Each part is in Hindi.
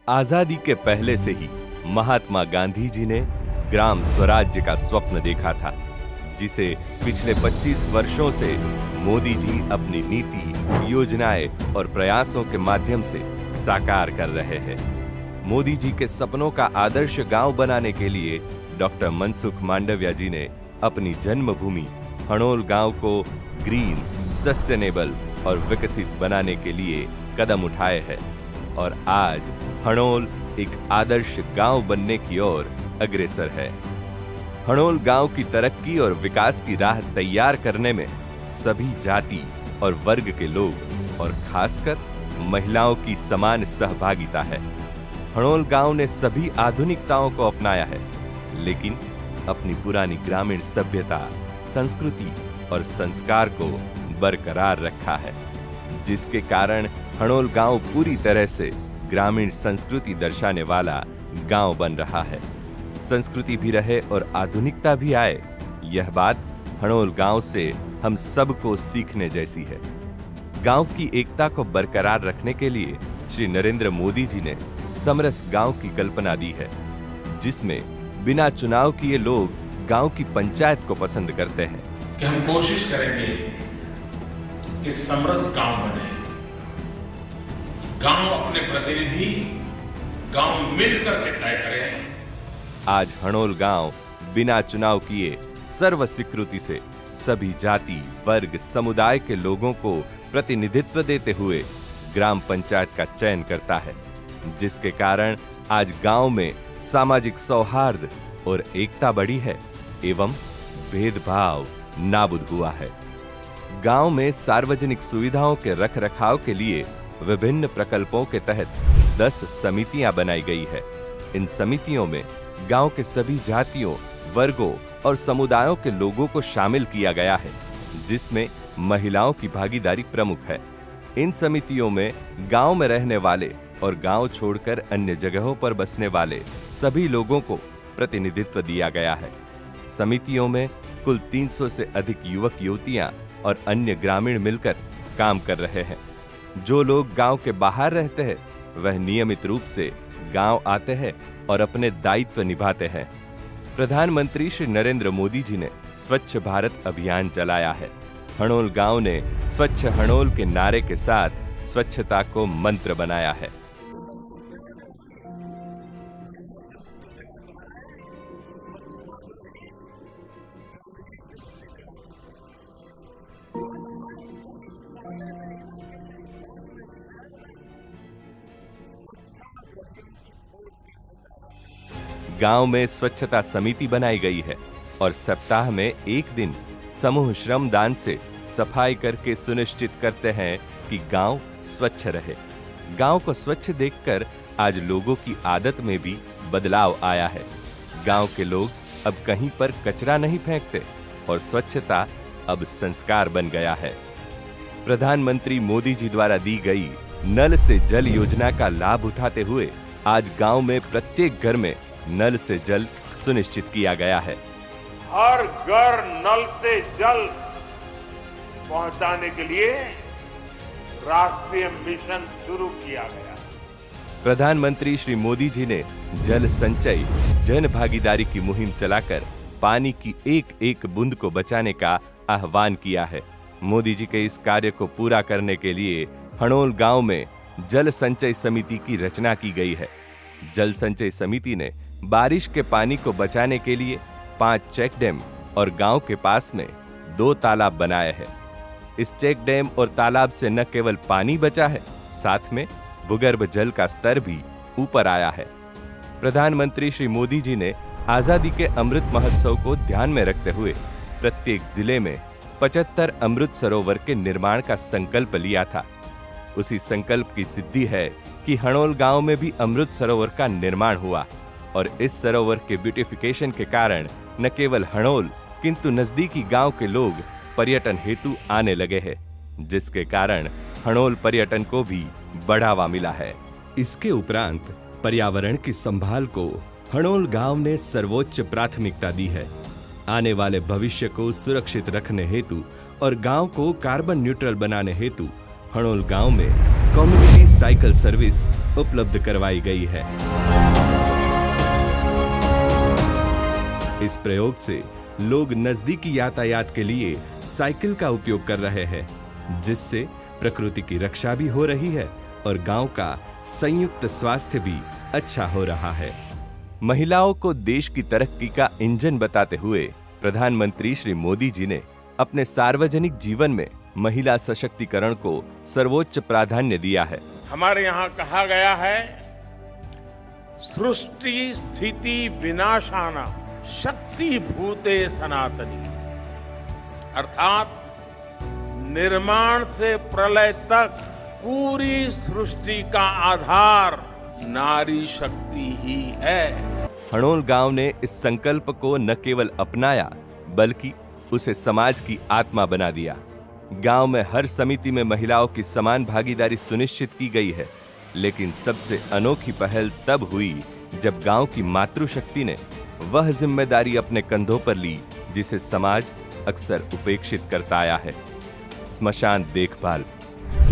आजादी के पहले से ही महात्मा गांधी जी ने ग्राम स्वराज्य का स्वप्न देखा था, जिसे पिछले 25 वर्षों से मोदी जी अपनी नीति, योजनाएं और प्रयासों के माध्यम से साकार कर रहे हैं। मोदी जी के सपनों का आदर्श गांव बनाने के लिए डॉक्टर मनसुख मांडविया जी ने अपनी जन्मभूमि हणोल गांव को ग्रीन, सस्टेनेबल और विकसित बनाने के लिए कदम उठाए हैं और आज हणोल एक आदर्श गांव बनने की ओर अग्रसर है। हणोल गांव की तरक्की और विकास की राह तैयार करने में सभी जाति और वर्ग के लोग और खासकर महिलाओं की समान सहभागिता है। हणोल गांव ने सभी आधुनिकताओं को अपनाया है, लेकिन अपनी पुरानी ग्रामीण सभ्यता, संस्कृति और संस्कार को बरकरार रखा है, जिसके कारण हणोल गांव पूरी तरह से ग्रामीण संस्कृति दर्शाने वाला गांव बन रहा है। संस्कृति भी रहे और आधुनिकता भी आए, यह बात हणोल गांव से हम सबको सीखने जैसी है। गांव की एकता को बरकरार रखने के लिए श्री नरेंद्र मोदी जी ने समरस गांव की कल्पना दी है, जिसमें बिना चुनाव किए लोग गांव की पंचायत को पसंद करते हैं। कि हम कोशिश करेंगे कि समरस गांव बने, गांव अपने प्रतिनिधि गांव मिलकर के तय करें। आज हणोल गांव बिना चुनाव किए सर्व स्वीकृति से सभी जाति, वर्ग, समुदाय के लोगों को प्रतिनिधित्व देते हुए ग्राम पंचायत का चयन करता है, जिसके कारण आज गांव में सामाजिक सौहार्द और एकता बढ़ी है एवं भेदभाव नाबूद हुआ है। गांव में सार्वजनिक सुविधाओं के रखरखाव के लिए विभिन्न प्रकल्पों के तहत 10 समितियां बनाई गई है। इन समितियों में गांव के सभी जातियों, वर्गों और समुदायों के लोगों को शामिल किया गया है, जिसमें महिलाओं की भागीदारी प्रमुख है। इन समितियों में गांव में रहने वाले और गांव छोड़कर अन्य जगहों पर बसने वाले सभी लोगों को प्रतिनिधित्व दिया गया है। समितियों में कुल 300 से अधिक युवक युवतियां और अन्य ग्रामीण मिलकर काम कर रहे हैं। जो लोग गांव के बाहर रहते हैं वह नियमित रूप से गांव आते हैं और अपने दायित्व निभाते हैं। प्रधानमंत्री श्री नरेंद्र मोदी जी ने स्वच्छ भारत अभियान चलाया है। हणोल गांव ने स्वच्छ हणोल के नारे के साथ स्वच्छता को मंत्र बनाया है। गांव में स्वच्छता समिति बनाई गई है और सप्ताह में एक दिन समूह श्रम दान से सफाई करके सुनिश्चित करते हैं कि गांव स्वच्छ रहे। गांव को स्वच्छ देखकर आज लोगों की आदत में भी बदलाव आया है। गांव के लोग अब कहीं पर कचरा नहीं फेंकते और स्वच्छता अब संस्कार बन गया है। प्रधानमंत्री मोदी जी द्वारा दी गई नल से जल योजना का लाभ उठाते हुए आज गांव में प्रत्येक घर में नल से जल सुनिश्चित किया गया है। हर घर नल से जल पहुंचाने के लिए राष्ट्रीय मिशन शुरू किया गया। प्रधानमंत्री श्री मोदी जी ने जल संचय, जन भागीदारी की मुहिम चलाकर पानी की एक एक बूंद को बचाने का आह्वान किया है। मोदी जी के इस कार्य को पूरा करने के लिए हणोल गांव में जल संचय समिति की रचना की गई है। जल संचय समिति ने बारिश के पानी को बचाने के लिए 5 चेक डैम और गांव के पास में 2 तालाब बनाए हैं। इस चेक डैम और तालाब से न केवल पानी बचा है, साथ में भूगर्भ जल का स्तर भी ऊपर आया है। प्रधानमंत्री श्री मोदी जी ने आजादी के अमृत महोत्सव को ध्यान में रखते हुए प्रत्येक जिले में 75 अमृत सरोवर के निर्माण का संकल्प लिया था। उसी संकल्प की सिद्धि है कि हणोल गांव में भी अमृत सरोवर का निर्माण हुआ और इस सरोवर के ब्यूटिफिकेशन के कारण न केवल हणोल किंतु नजदीकी गांव के लोग पर्यटन हेतु आने लगे हैं, जिसके कारण हणोल पर्यटन को भी बढ़ावा मिला है। इसके उपरांत पर्यावरण की संभाल को हणोल गांव ने सर्वोच्च प्राथमिकता दी है। आने वाले भविष्य को सुरक्षित रखने हेतु और गांव को कार्बन न्यूट्रल बनाने हेतु हणोल गांव में कम्युनिटी साइकिल सर्विस उपलब्ध करवाई गई है। इस प्रयोग से लोग नजदीकी यातायात के लिए साइकिल का उपयोग कर रहे हैं, जिससे प्रकृति की रक्षा भी हो रही है और गांव का संयुक्त स्वास्थ्य भी अच्छा हो रहा है। महिलाओं को देश की तरक्की का इंजन बताते हुए प्रधानमंत्री श्री मोदी जी ने अपने सार्वजनिक जीवन में महिला सशक्तिकरण को सर्वोच्च प्राधान्य दिया है। हमारे यहाँ कहा गया है, सृष्टि स्थिति विनाशाना शक्ति भूते सनातनी, अर्थात निर्माण से प्रलय तक पूरी सृष्टि का आधार नारी शक्ति ही है। हणोल गांव ने इस संकल्प को न केवल अपनाया बल्कि उसे समाज की आत्मा बना दिया। गांव में हर समिति में महिलाओं की समान भागीदारी सुनिश्चित की गई है, लेकिन सबसे अनोखी पहल तब हुई जब गांव की मातृशक्ति ने वह जिम्मेदारी अपने कंधों पर ली जिसे समाज अक्सर उपेक्षित करता आया है। स्मशान देखभाल।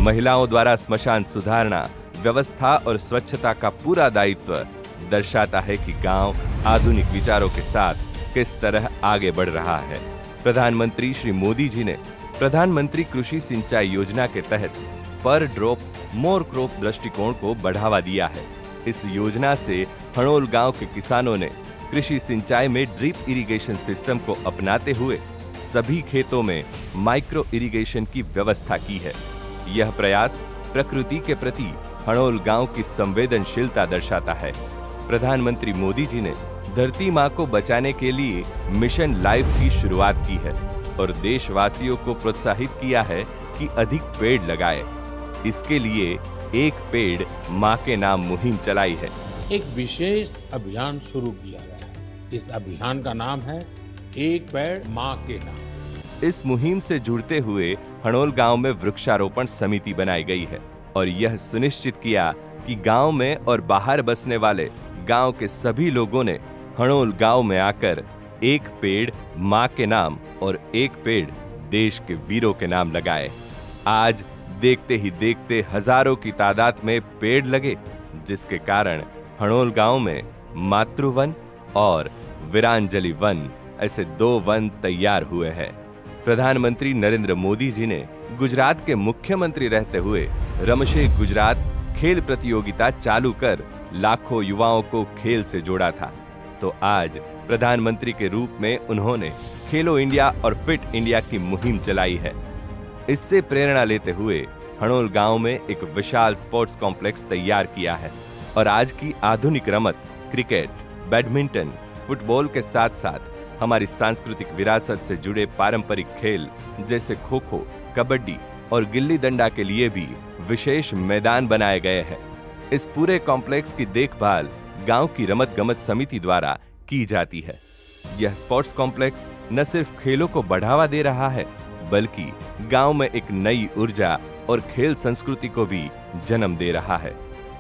महिलाओं द्वारा स्मशान सुधारना, व्यवस्था और स्वच्छता का पूरा दायित्व दर्शाता है कि गांव आधुनिक विचारों के साथ किस तरह आगे बढ़ रहा है। प्रधानमंत्री श्री मोदी जी ने प्रधानमंत्री कृषि सिंचाई योजना के तहत पर ड्रॉप मोर क्रॉप दृष्टिकोण को बढ़ावा दिया है। इस योजना से हणोल गांव के किसानों ने कृषि सिंचाई में ड्रिप इरिगेशन सिस्टम को अपनाते हुए सभी खेतों में माइक्रो इरिगेशन की व्यवस्था की है। यह प्रयास प्रकृति के प्रति हणोल गांव की संवेदनशीलता दर्शाता है। प्रधानमंत्री मोदी जी ने धरती मां को बचाने के लिए मिशन लाइफ की शुरुआत की है और देशवासियों को प्रोत्साहित किया है कि अधिक पेड़ लगाएं। इसके लिए एक पेड़ मां के नाम मुहिम चलाई है। एक विशेष अभियान शुरू किया गया है। इस अभियान का नाम है एक पेड़ मां के नाम। इस मुहिम से जुड़ते हुए हणोल गांव में वृक्षारोपण समिति बनाई गई है और यह सुनिश्चित किया कि गांव में और बाहर बसने वाले गांव के सभी लोगों ने हणोल गांव में आकर एक पेड़ मां के नाम और एक पेड़ देश के वीरों के नाम लगाए। आज देखते ही देखते हजारों की तादाद में पेड़ लगे, जिसके कारण हणोल गांव में मातृवन और वीरांजलि वन ऐसे 2 वन तैयार हुए हैं। प्रधानमंत्री नरेंद्र मोदी जी ने गुजरात के मुख्यमंत्री रहते हुए रमशे गुजरात खेल प्रतियोगिता चालू कर लाखों युवाओं को खेल से जोड़ा था, तो आज प्रधानमंत्री के रूप में उन्होंने खेलो इंडिया और फिट इंडिया की मुहिम चलाई है। इससे प्रेरणा लेते हुए हणोल गांव में एक विशाल स्पोर्ट्स कॉम्प्लेक्स तैयार किया है और आज की आधुनिक रमत क्रिकेट, बैडमिंटन, फुटबॉल के साथ साथ हमारी सांस्कृतिक विरासत से जुड़े पारंपरिक खेल जैसे खो खो, कबड्डी और गिल्ली डंडा के लिए भी विशेष मैदान बनाए गए हैं। इस पूरे कॉम्प्लेक्स की देखभाल गांव की रमत गमत समिति द्वारा की जाती है। यह स्पोर्ट्स कॉम्प्लेक्स न सिर्फ खेलों को बढ़ावा दे रहा है बल्कि गांव में एक नई ऊर्जा और खेल संस्कृति को भी जन्म दे रहा है।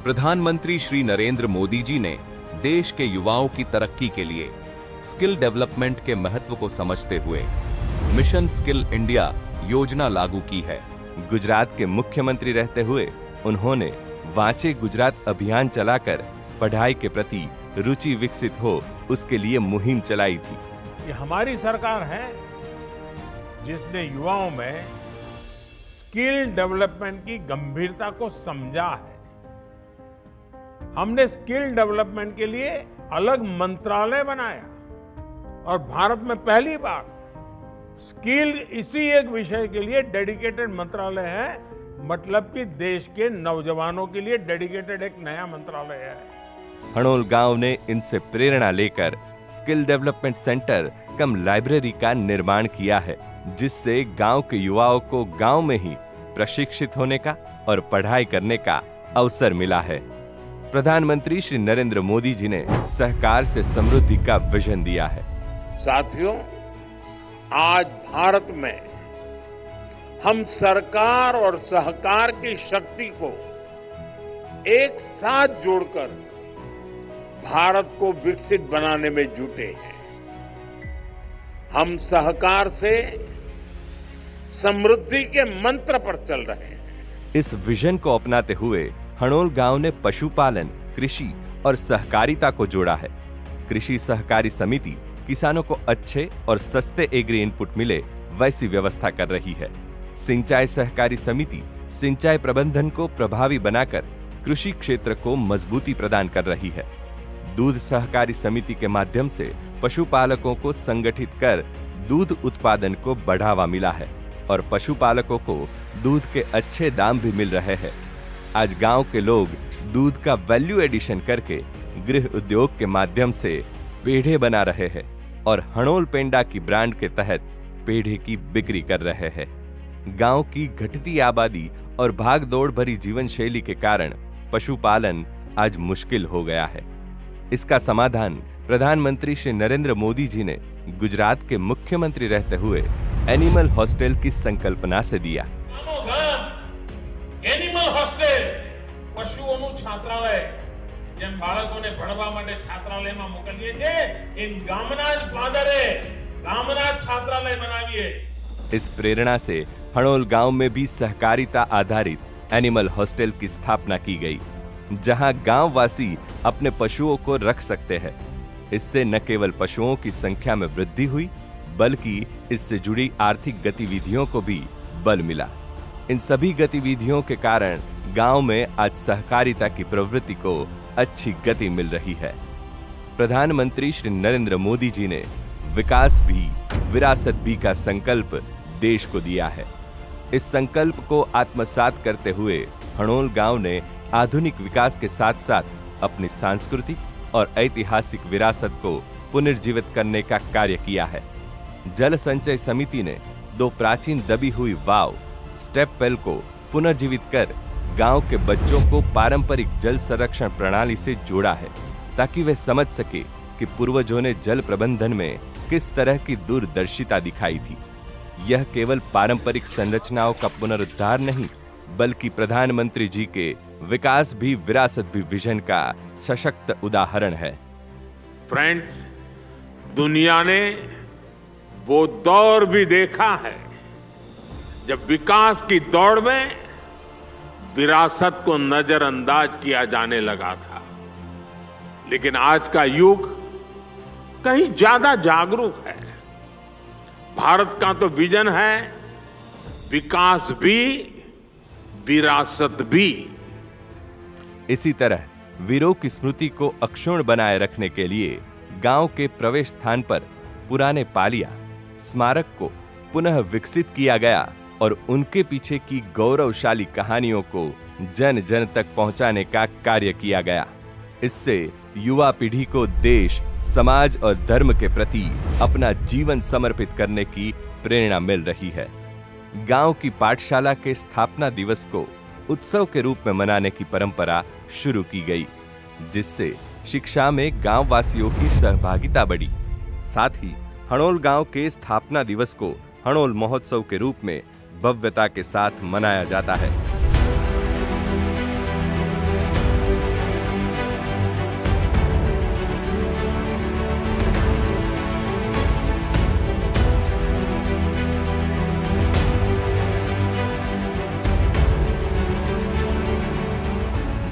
प्रधानमंत्री श्री नरेंद्र मोदी जी ने देश के युवाओं की तरक्की के लिए स्किल डेवलपमेंट के महत्व को समझते हुए मिशन स्किल इंडिया योजना लागू की है। गुजरात के मुख्यमंत्री रहते हुए उन्होंने वांचे गुजरात अभियान चलाकर पढ़ाई के प्रति रुचि विकसित हो उसके लिए मुहिम चलाई थी। ये हमारी सरकार है जिसने युवाओं में स्किल डेवलपमेंट की गंभीरता को समझा है। हमने स्किल डेवलपमेंट के लिए अलग मंत्रालय बनाया और भारत में पहली बार स्किल इसी एक विषय के लिए डेडिकेटेड मंत्रालय है, मतलब कि देश के नौजवानों के लिए डेडिकेटेड एक नया मंत्रालय है। हणोल गांव ने इनसे प्रेरणा लेकर स्किल डेवलपमेंट सेंटर कम लाइब्रेरी का निर्माण किया है, जिससे गांव के युवाओं को गांव में ही प्रशिक्षित होने का और पढ़ाई करने का अवसर मिला है। प्रधानमंत्री श्री नरेंद्र मोदी जी ने सहकार से समृद्धि का विजन दिया है। साथियों, आज भारत में हम सरकार और सहकार की शक्ति को एक साथ जोड़कर भारत को विकसित बनाने में जुटे हैं। हम सहकार से समृद्धि के मंत्र पर चल रहे हैं। इस विजन को अपनाते हुए हणोल गांव ने पशुपालन, कृषि और सहकारिता को जोड़ा है। कृषि सहकारी समिति किसानों को अच्छे और सस्ते एग्री इनपुट मिले वैसी व्यवस्था कर रही है। सिंचाई सहकारी समिति सिंचाई प्रबंधन को प्रभावी बनाकर कृषि क्षेत्र को मजबूती प्रदान कर रही है। दूध सहकारी समिति के माध्यम से पशुपालकों को संगठित कर दूध उत्पादन को बढ़ावा मिला है और पशुपालकों को दूध के अच्छे दाम भी मिल रहे हैं। आज गांव के लोग दूध का वैल्यू एडिशन करके गृह उद्योग के माध्यम से पेढ़े बना रहे हैं और हणोल पेंडा की ब्रांड के तहत पेढ़े की बिक्री कर रहे हैं। गांव की घटती आबादी और भागदौड़ भरी जीवन शैली के कारण पशुपालन आज मुश्किल हो गया है। इसका समाधान प्रधानमंत्री श्री नरेंद्र मोदी जी ने गुजरात के मुख्यमंत्री रहते हुए एनिमल हॉस्टल की संकल्पना से दिया। એનિમલ હોસ્ટેલ પશુઓનું છાત્રાલય જેમ બાળકોને ભણવા માટે છાત્રાલયમાં મોકલીએ છે એમ ગામના જ પાદરે ગામના છાત્રાલય બનાવીએ। इस प्रेरणा से हणोल गांव में भी सहकारिता आधारित एनिमल हॉस्टल की स्थापना की गई, जहां गांववासी अपने पशुओं को रख सकते हैं। इससे न केवल पशुओं की संख्या में वृद्धि हुई बल्कि इससे जुड़ी आर्थिक गतिविधियों को भी बल मिला। इन सभी गतिविधियों के कारण गांव में आज सहकारिता की प्रवृत्ति को अच्छी गति मिल रही है। प्रधानमंत्री श्री नरेंद्र मोदी जी ने विकास भी विरासत भी का संकल्प देश को दिया है। इस संकल्प को आत्मसात करते हुए हणोल गांव ने आधुनिक विकास के साथ साथ अपनी सांस्कृतिक और ऐतिहासिक विरासत को पुनर्जीवित करने का कार्य किया है। जल संचय समिति ने 2 प्राचीन दबी हुई वाव स्टेप वेल को पुनर्जीवित कर गांव के बच्चों को पारंपरिक जल संरक्षण प्रणाली से जोड़ा है, ताकि वे समझ सके कि पूर्वजों ने जल प्रबंधन में किस तरह की दूरदर्शिता दिखाई थी। यह केवल पारंपरिक संरचनाओं का पुनरुद्धार नहीं बल्कि प्रधानमंत्री जी के विकास भी विरासत भी विजन का सशक्त उदाहरण है। फ्रेंड्स, दुनिया ने वो दौर भी देखा है जब विकास की दौड़ में विरासत को नजरअंदाज किया जाने लगा था, लेकिन आज का युग कहीं ज्यादा जागरूक है। भारत का तो विजन है विकास भी विरासत भी। इसी तरह वीरों की स्मृति को अक्षुण्ण बनाए रखने के लिए गांव के प्रवेश स्थान पर पुराने पालिया स्मारक को पुनः विकसित किया गया और उनके पीछे की गौरवशाली कहानियों को जन जन तक पहुंचाने का कार्य किया गया। इससे युवा पीढ़ी को देश, समाज और धर्म के प्रति अपना जीवन समर्पित करने की प्रेरणा मिल रही है। गांव की पाठशाला के स्थापना दिवस को उत्सव के रूप में मनाने की परंपरा शुरू की गई, जिससे शिक्षा में गांव वासियों की सहभागिता बढ़ी। साथ ही हणोल गांव के स्थापना दिवस को हणोल महोत्सव के रूप में भव्यता के साथ मनाया जाता है।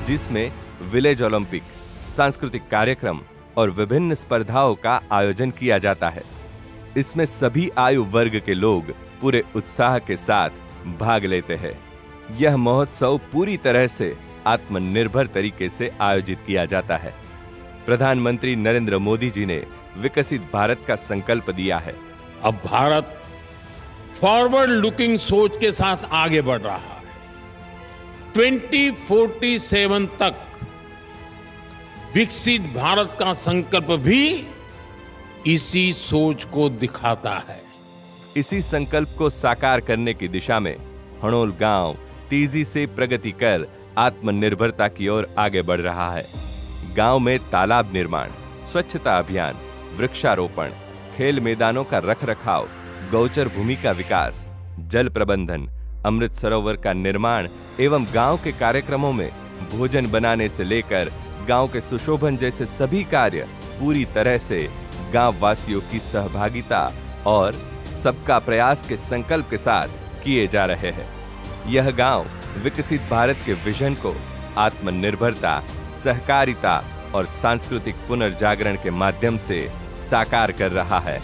जिसमें विलेज ओलंपिक, सांस्कृतिक कार्यक्रम और विभिन्न स्पर्धाओं का आयोजन किया जाता है। इसमें सभी आयु वर्ग के लोग पूरे उत्साह के साथ भाग लेते हैं। यह महोत्सव पूरी तरह से आत्मनिर्भर तरीके से आयोजित किया जाता है। प्रधानमंत्री नरेंद्र मोदी जी ने विकसित भारत का संकल्प दिया है। अब भारत फॉरवर्ड लुकिंग सोच के साथ आगे बढ़ रहा है। 2047 तक विकसित भारत का संकल्प भी इसी सोच को दिखाता है। इसी संकल्प को साकार करने की दिशा में हणोल गांव तेजी से प्रगति कर आत्मनिर्भरता की ओर आगे बढ़ रहा है। गांव में तालाब निर्माण, स्वच्छता अभियान, वृक्षारोपण, खेल मैदानों का रखरखाव, गौचर भूमि का विकास, जल प्रबंधन, अमृत सरोवर का निर्माण एवं गांव के कार्यक्रमों में भोजन बनाने से लेकर गांव के सुशोभन जैसे सभी कार्य पूरी तरह से गांव वासियों की सहभागिता और सबका प्रयास के संकल्प के साथ किए जा रहे हैं। यह गांव विकसित भारत के विजन को आत्मनिर्भरता, सहकारिता और सांस्कृतिक पुनर्जागरण के माध्यम से साकार कर रहा है।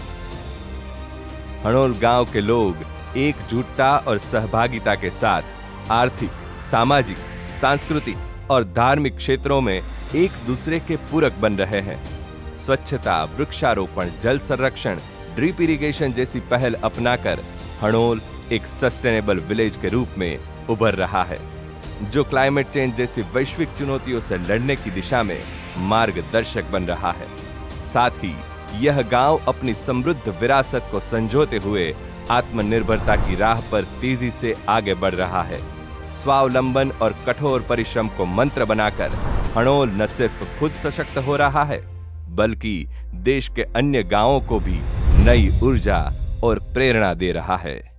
हणोल गांव के लोग एकजुटता और सहभागिता के साथ आर्थिक, सामाजिक, सांस्कृतिक और धार्मिक क्षेत्रों में एक दूसरे के पूरक बन रहे हैं। स्वच्छता, वृक्षारोपण, जल संरक्षण, ड्रिप इरिगेशन जैसी पहल अपनाकर हणोल एक सस्टेनेबल विलेज के रूप में उभर रहा है, जो क्लाइमेट चेंज जैसी वैश्विक चुनौतियों से लड़ने की दिशा में मार्गदर्शक बन रहा है। साथ ही यह गांव अपनी समृद्ध विरासत को संजोते हुए आत्मनिर्भरता की राह पर तेजी से आगे बढ़ रहा है। स्वावलंबन और कठोर परिश्रम को मंत्र बनाकर हणोल न सिर्फ खुद सशक्त हो रहा है, बल्कि देश के अन्य गांवों को भी नई ऊर्जा और प्रेरणा दे रहा है।